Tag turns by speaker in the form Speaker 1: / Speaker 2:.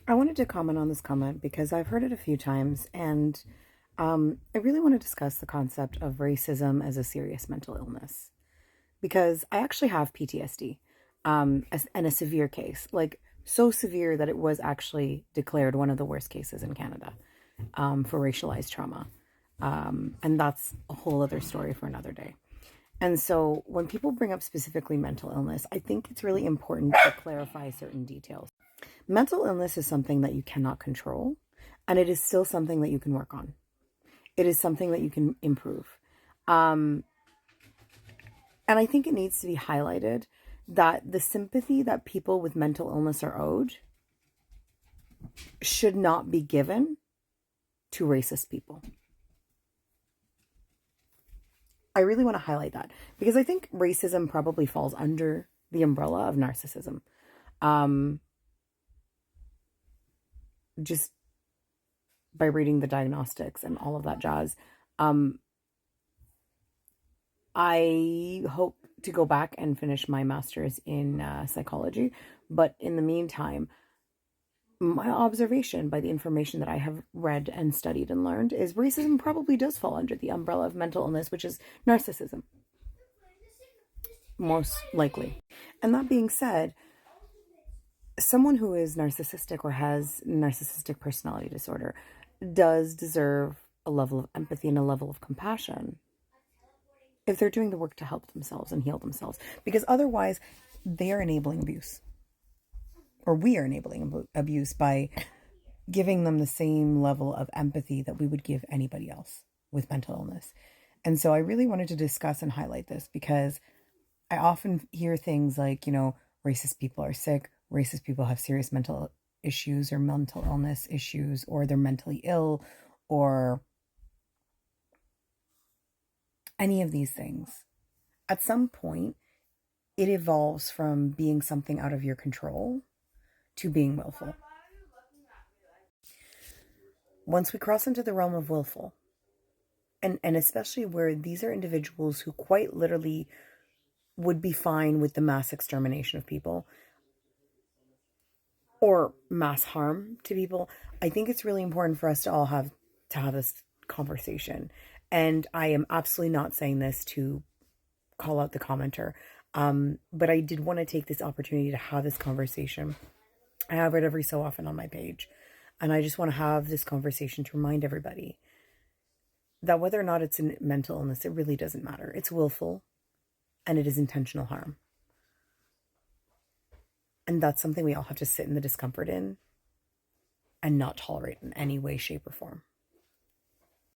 Speaker 1: I wanted to comment on this comment because I've heard it a few times, and I really want to discuss the concept of racism as a serious mental illness because I actually have PTSD, and a severe case, like so severe that it was actually declared one of the worst cases in Canada for racialized trauma. And that's a whole other story for another day. And so when people bring up specifically mental illness, I think it's really important to clarify certain details. Mental illness is something that you cannot control, and it is still something that you can work on. It is something that you can improve. Um, and I think it needs to be highlighted that the sympathy that people with mental illness are owed should not be given to racist people. I really want to highlight that because I think racism probably falls under the umbrella of narcissism. Um, just by reading the diagnostics and all of that jazz. Um, I hope to go back and finish my master's in psychology, but in the meantime, my observation by the information that I have read and studied and learned is racism probably does fall under the umbrella of mental illness, which is narcissism, most likely. And that being said, someone who is narcissistic or has narcissistic personality disorder does deserve a level of empathy and a level of compassion if they're doing the work to help themselves and heal themselves, because otherwise they are enabling abuse, or we are enabling abuse by giving them the same level of empathy that we would give anybody else with mental illness. And so I really wanted to discuss and highlight this because I often hear things like, racist people are sick, racist people have serious mental issues or mental illness issues, or they're mentally ill, or any of these things. At some point, it evolves from being something out of your control to being willful. Once we cross into the realm of willful, and especially where these are individuals who quite literally would be fine with the mass extermination of people or mass harm to people, I think it's really important for us to all have this conversation. And I am absolutely not saying this to call out the commenter, but I did want to take this opportunity to have this conversation. I have it every so often on my page, and I just want to have this conversation to remind everybody that whether or not it's a mental illness, it really doesn't matter. It's willful, and it is intentional harm. And that's something we all have to sit in the discomfort in and not tolerate in any way, shape, or form.